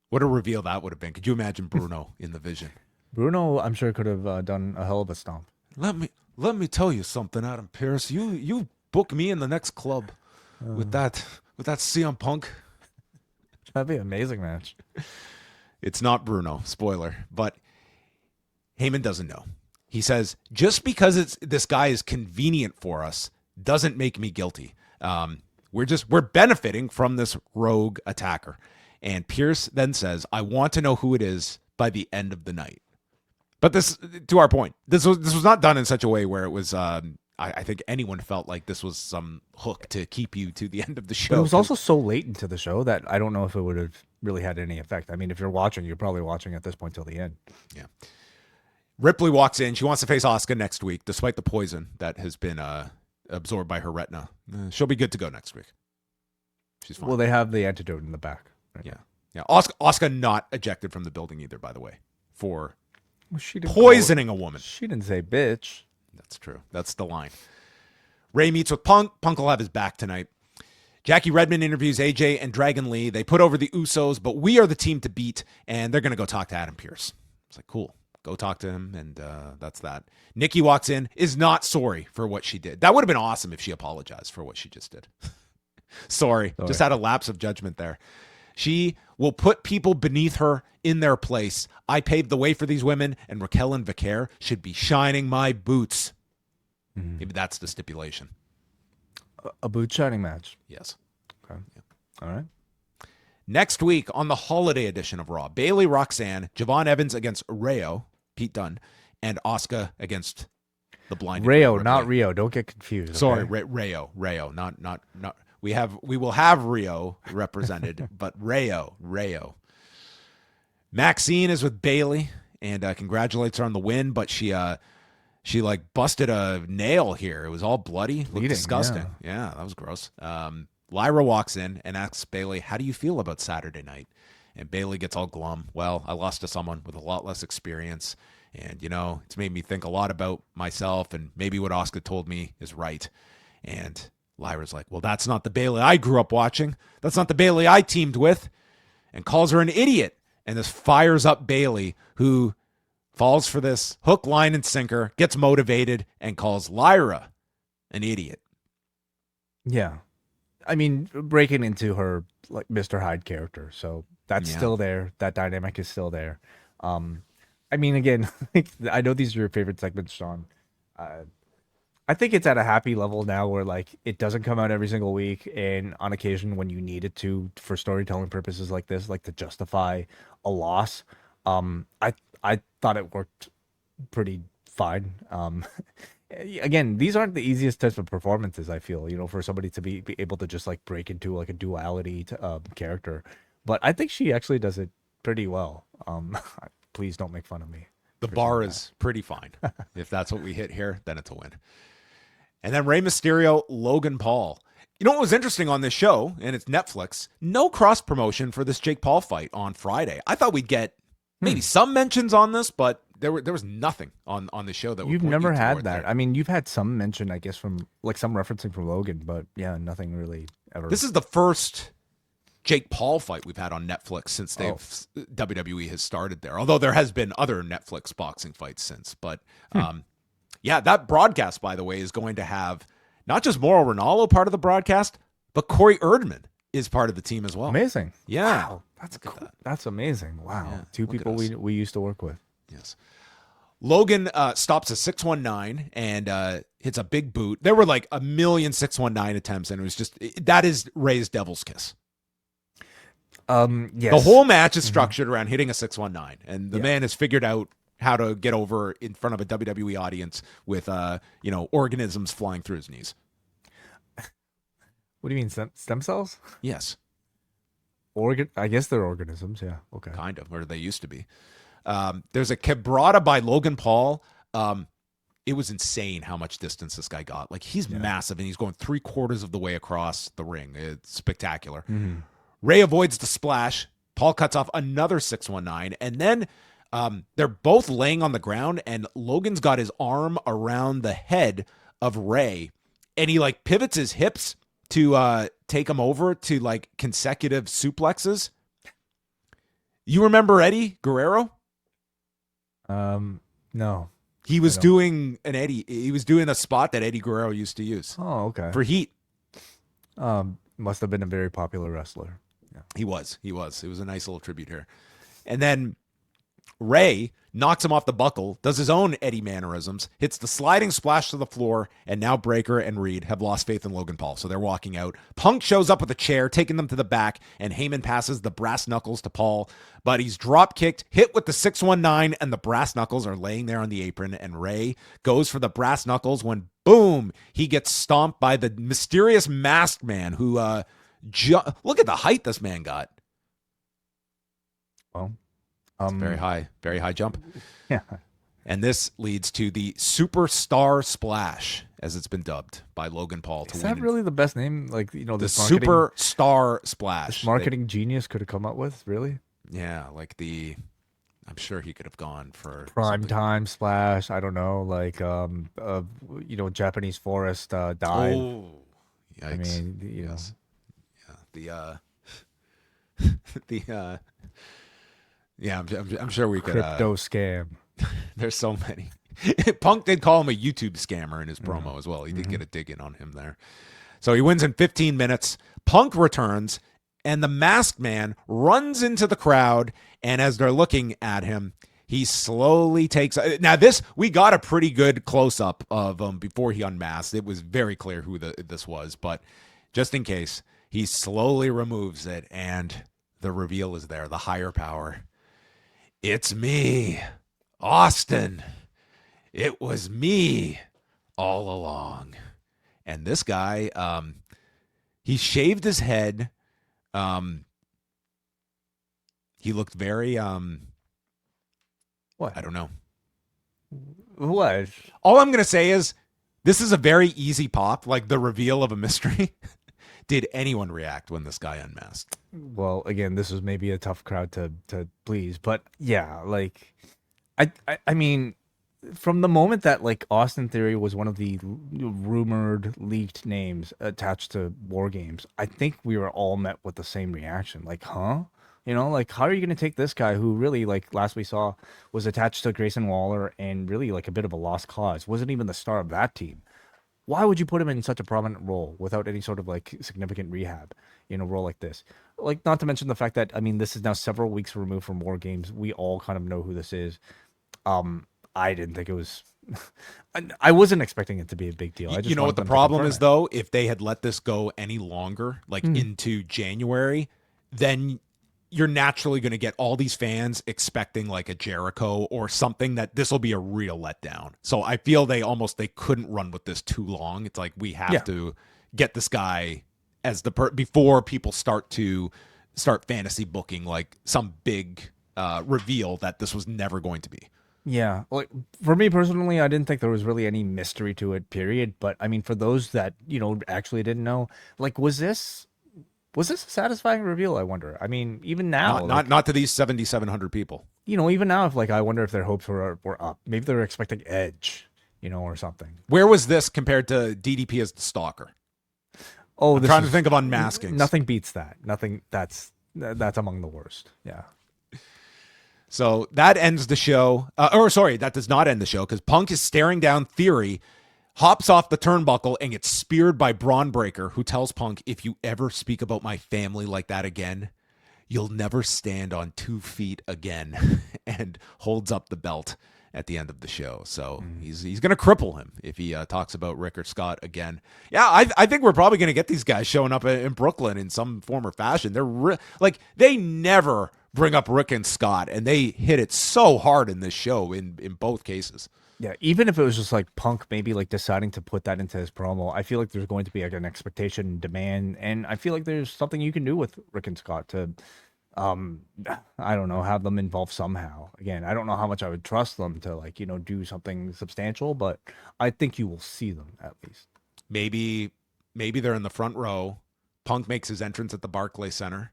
S2: What a reveal that would have been. Could you imagine Bruno in the Vision?
S3: Bruno, I'm sure, could have done a hell of a stomp.
S2: Let me tell you something, Adam Pearce. You book me in the next club with that CM Punk.
S3: That'd be an amazing match.
S2: It's not Bruno, spoiler, but Heyman doesn't know. He says, just because this guy is convenient for us doesn't make me guilty. We're benefiting from this rogue attacker. And Pierce then says, I want to know who it is by the end of the night. But this, to our point, this was not done in such a way where it was, I think anyone felt like this was some hook to keep you to the end of the show.
S3: But it was also so late into the show that I don't know if it would have really had any effect. I mean, if you're watching, you're probably watching at this point till the end.
S2: Yeah. Ripley walks in. She wants to face Asuka next week, despite the poison that has been absorbed by her retina. She'll be good to go next week. She's fine.
S3: Well, they have the antidote in the back. Right?
S2: Yeah. Asuka not ejected from the building either, by the way, for
S3: she didn't
S2: poisoning a woman.
S3: She didn't say bitch.
S2: That's true. That's the line. Ray meets with Punk. Punk will have his back tonight. Jackie Redmond interviews AJ and Dragon Lee. They put over the Usos, but we are the team to beat, and they're going to go talk to Adam Pearce. It's like, cool. Go talk to him, and that's that. Nikki walks in, is not sorry for what she did. That would have been awesome if she apologized for what she just did. Sorry. Just had a lapse of judgment there. She will put people beneath her in their place. I paved the way for these women, and Raquel and Vicaire should be shining my boots. Mm-hmm. Maybe that's the stipulation.
S3: A boot shining match.
S2: Yes.
S3: Okay. Yeah. All right.
S2: Next week on the holiday edition of Raw, Bayley Roxanne, Javon Evans against Ryo, Pete Dunne, and Asuka against the blinded
S3: Ryo, not Rio. Don't get confused.
S2: Sorry,
S3: okay?
S2: Ryo, not. We will have Rio represented, but Ryo. Maxine is with Bayley, and congratulates her on the win, but she like busted a nail here. It was all bloody. Looked
S3: Bleeding,
S2: disgusting. Yeah, that was gross. Lyra walks in and asks Bayley, how do you feel about Saturday night? And Bayley gets all glum. Well, I lost to someone with a lot less experience. And, it's made me think a lot about myself, and maybe what Asuka told me is right. And Lyra's like, well, that's not the Bayley I grew up watching. That's not the Bayley I teamed with. And calls her an idiot. And this fires up Bayley, who falls for this hook, line, and sinker, gets motivated, and calls Lyra an idiot.
S3: Yeah. I mean, breaking into her like Mr. Hyde character. So that's still there. That dynamic is still there. I mean, again, I know these are your favorite segments, Sean. I think it's at a happy level now where like it doesn't come out every single week, and on occasion when you need it to for storytelling purposes like this, like to justify a loss. I thought it worked pretty fine. Again, these aren't the easiest types of performances, I feel, for somebody to be able to just like break into like a duality character. But I think she actually does it pretty well. Please don't make fun of me.
S2: The bar is pretty fine. If that's what we hit here, then it's a win. And then Rey Mysterio, Logan Paul. You know what was interesting on this show, and it's Netflix, no cross promotion for this Jake Paul fight on Friday. I thought we'd get maybe some mentions on this, but there was nothing on the show that
S3: you've never had that. There. I mean, you've had some mention, I guess, from like some referencing from Logan, but yeah, nothing really ever.
S2: This is the first Jake Paul fight we've had on Netflix since WWE has started there. Although there has been other Netflix boxing fights since, but yeah, that broadcast, by the way, is going to have not just Mauro Ranallo part of the broadcast, but Corey Erdman is part of the team as well.
S3: Amazing.
S2: Yeah.
S3: Wow, that's cool. That's amazing. Wow.
S2: Yeah,
S3: two people we used to work with.
S2: Yes. Logan stops a 619 and hits a big boot. There were like 1,000,000 619 attempts, and it was just that is Rey's devil's kiss.
S3: Yes.
S2: The whole match is structured around hitting a 619, and the man has figured out how to get over in front of a WWE audience with organisms flying through his knees.
S3: What do you mean, stem cells?
S2: Yes.
S3: I guess they're organisms. Yeah. Okay.
S2: Kind of, or they used to be. There's a quebrada by Logan Paul. It was insane how much distance this guy got. Like, he's massive, and he's going 3/4 of the way across the ring. It's spectacular. Mm-hmm. Rey avoids the splash. Paul cuts off another 619, and then they're both laying on the ground, and Logan's got his arm around the head of Rey, and he like pivots his hips to take him over to like consecutive suplexes. You remember Eddie Guerrero?
S3: No.
S2: He was doing he was doing a spot that Eddie Guerrero used to use.
S3: Oh, okay.
S2: For Heat.
S3: Must have been a very popular wrestler. Yeah.
S2: He was. It was a nice little tribute here. And then Rey knocks him off the buckle, does his own Eddie mannerisms, hits the sliding splash to the floor, and now Breaker and Reed have lost faith in Logan Paul, so they're walking out. Punk shows up with a chair, taking them to the back, and Heyman passes the brass knuckles to Paul, but he's drop-kicked, hit with the 619, and the brass knuckles are laying there on the apron, and Rey goes for the brass knuckles when, boom, he gets stomped by the mysterious masked man who, look at the height this man got.
S3: Well,
S2: very high jump.
S3: Yeah.
S2: And this leads to the Superstar Splash, as it's been dubbed by Logan Paul.
S3: Is that really the best name? Like, the
S2: Superstar Splash.
S3: This marketing genius could have come up with, really?
S2: Yeah, like I'm sure he could have gone for
S3: prime time splash. I don't know, like Japanese forest dive.
S2: Oh, yikes!
S3: I mean,
S2: yes. Yeah, I'm sure we could
S3: crypto scam.
S2: There's so many. Punk did call him a YouTube scammer in his promo as well. He did get a dig in on him there. So he wins in 15 minutes. Punk returns, and the masked man runs into the crowd, and as they're looking at him, he slowly takes... Now, we got a pretty good close-up of him before he unmasked. It was very clear who this was, but just in case, he slowly removes it, and the reveal is there, the higher power. It's me, Austin. It was me all along. And this guy, he shaved his head. He looked very
S3: What?
S2: I don't know.
S3: What?
S2: All I'm going to say is this is a very easy pop, like the reveal of a mystery. Did anyone react when this guy unmasked?
S3: Well, again, this was maybe a tough crowd to please, but yeah, like, I mean, from the moment that like Austin Theory was one of the rumored leaked names attached to War Games, I think we were all met with the same reaction. Like, huh? You know, like, how are you going to take this guy who really, like, last we saw was attached to Grayson Waller and really like a bit of a lost cause, wasn't even the star of that team. Why would you put him in such a prominent role without any sort of like significant rehab in a role like this? Like, not to mention the fact that, I mean, this is now several weeks removed from War Games. We all kind of know who this is. I didn't think it was. I wasn't expecting it to be a big deal. I just
S2: you know what
S3: wanted
S2: the
S3: them to
S2: problem
S3: confirm
S2: is,
S3: it.
S2: though? If they had let this go any longer, like into January, then you're naturally going to get all these fans expecting like a Jericho or something that this will be a real letdown. So I feel they couldn't run with this too long. It's like we have to get this guy as before people start fantasy booking like some big reveal that this was never going to be.
S3: Yeah, like for me personally, I didn't think there was really any mystery to it, period. But I mean, for those that actually didn't know, like, was this a satisfying reveal? I wonder. I mean, even now,
S2: Not to these 7,700 people.
S3: even now, if like I wonder if their hopes were up. Maybe they were expecting Edge, or something.
S2: Where was this compared to DDP as the Stalker?
S3: Oh,
S2: I'm trying to think of unmaskings.
S3: Nothing beats that. Nothing. That's among the worst. Yeah.
S2: So that ends the show. That does not end the show because Punk is staring down Theory, hops off the turnbuckle, and gets speared by Braun Breaker, who tells Punk, if you ever speak about my family like that again, you'll never stand on 2 feet again, and holds up the belt at the end of the show. So he's going to cripple him if he talks about Rick or Scott again. Yeah, I think we're probably going to get these guys showing up in Brooklyn in some form or fashion. They're they never bring up Rick and Scott, and they hit it so hard in this show in both cases.
S3: Yeah, even if it was just like Punk maybe like deciding to put that into his promo, I feel like there's going to be like an expectation and demand, and I feel like there's something you can do with Rick and Scott to I don't know, have them involved somehow. Again, I don't know how much I would trust them to like, do something substantial, but I think you will see them at least.
S2: Maybe they're in the front row. Punk makes his entrance at the Barclays Center.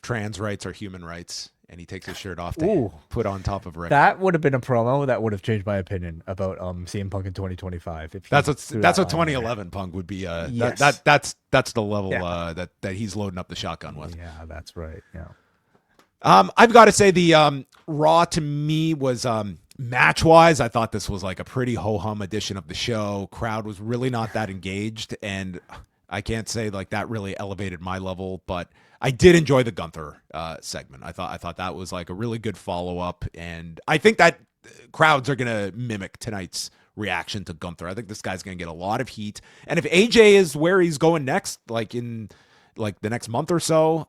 S2: Trans rights are human rights, and he takes his shirt off to put on top of Rick.
S3: That would have been a promo that would have changed my opinion about CM Punk in 2025.
S2: That's what 2011 Punk would be.
S3: Yes.
S2: That's the level that he's loading up the shotgun with.
S3: Yeah, that's right. Yeah.
S2: I've got to say the Raw to me was match wise. I thought this was like a pretty ho hum edition of the show. Crowd was really not that engaged, and I can't say like that really elevated my level, but I did enjoy the Gunther segment. I thought that was like a really good follow up, and I think that crowds are gonna mimic tonight's reaction to Gunther. I think this guy's gonna get a lot of heat, and if AJ is where he's going next, like in like the next month or so,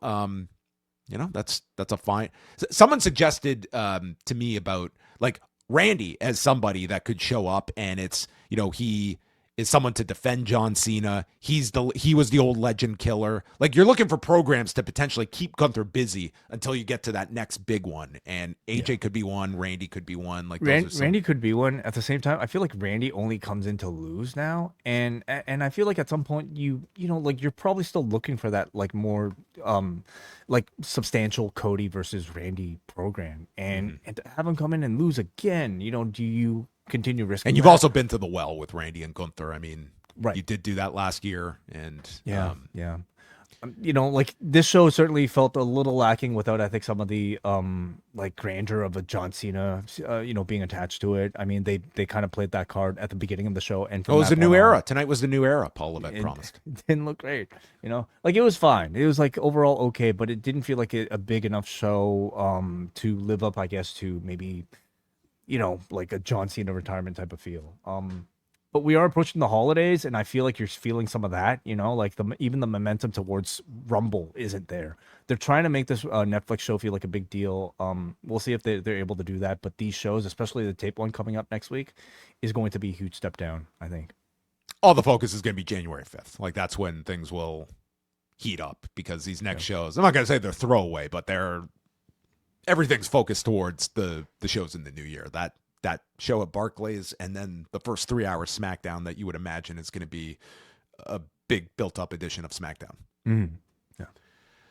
S2: that's a fine. Someone suggested to me about like Randy as somebody that could show up, and it's he is someone to defend John Cena. He was the old legend killer. Like, you're looking for programs to potentially keep Gunther busy until you get to that next big one. And AJ could be one, Randy could be one. Like
S3: Randy could be one. At the same time, I feel like Randy only comes in to lose now, and I feel like at some point like you're probably still looking for that like more like substantial Cody versus Randy program, and to have him come in and lose again, do you continue risking?
S2: And you've also been to the well with Randy and Gunther. I mean,
S3: right.
S2: You did do that last year, and
S3: like this show certainly felt a little lacking without, I think, some of the like grandeur of a John Cena, being attached to it. I mean, they kind of played that card at the beginning of the show, and
S2: it was a new era. Tonight was the new era. Paul Levesque promised.
S3: It didn't look great, like it was fine. It was like overall okay, but it didn't feel like a big enough show to live up, I guess, to maybe like a John Cena retirement type of feel. But we are approaching the holidays, and I feel like you're feeling some of that, like even the momentum towards Rumble isn't there. They're trying to make this Netflix show feel like a big deal. We'll see if they're able to do that. But these shows, especially the tape one coming up next week, is going to be a huge step down, I think.
S2: All the focus is going to be January 5th. Like, that's when things will heat up, because these next shows, I'm not going to say they're throwaway, but they're everything's focused towards the shows in the new year. That show at Barclays, and then the first 3 hours SmackDown that you would imagine is going to be a big built-up edition of SmackDown.
S3: Yeah.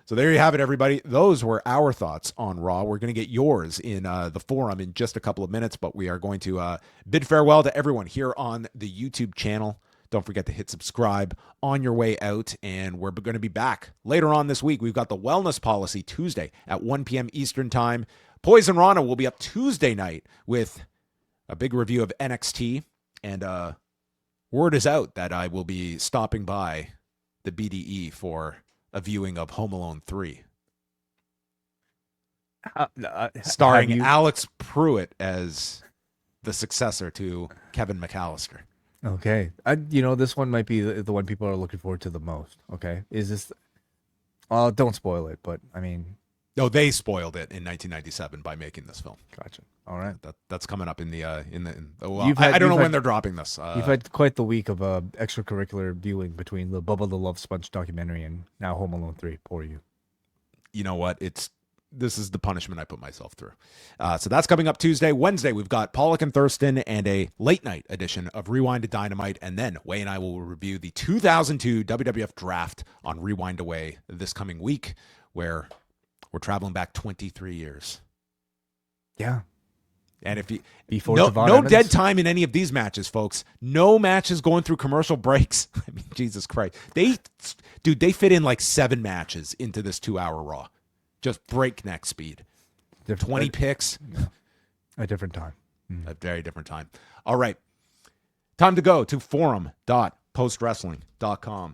S2: So there you have it, everybody. Those were our thoughts on Raw. We're going to get yours in the forum in just a couple of minutes, but we are going to bid farewell to everyone here on the YouTube channel. Don't forget to hit subscribe on your way out, and we're going to be back later on this week. We've got the Wellness Policy Tuesday at 1 p.m. Eastern Time. Poison Rana will be up Tuesday night with a big review of NXT, and word is out that I will be stopping by the BDE for a viewing of Home Alone 3. Starring Alex Pruitt as the successor to Kevin McAllister.
S3: Okay. This one might be the one people are looking forward to the most. Okay. Is this... don't spoil it, but I mean...
S2: No, they spoiled it in 1997 by making this film.
S3: Gotcha. All right.
S2: That's coming up in I don't know when they're dropping this.
S3: You've had quite the week of extracurricular viewing between the Bubba the Love Sponge documentary and now Home Alone 3. Poor you.
S2: You know what? This is the punishment I put myself through. So that's coming up Tuesday. Wednesday, we've got Pollock and Thurston and a late night edition of Rewind-A-Dynamite. And then Wai and I will review the 2002 WWF Draft on Rewind-A-Wai this coming week, where we're traveling back 23 years.
S3: Yeah.
S2: And if you
S3: Before
S2: no dead time in any of these matches, folks. No matches going through commercial breaks. I mean, Jesus Christ. They fit in like 7 matches into this 2-hour Raw. Just breakneck speed. 20 picks.
S3: Yeah. A different time.
S2: A very different time. All right. Time to go to forum.postwrestling.com.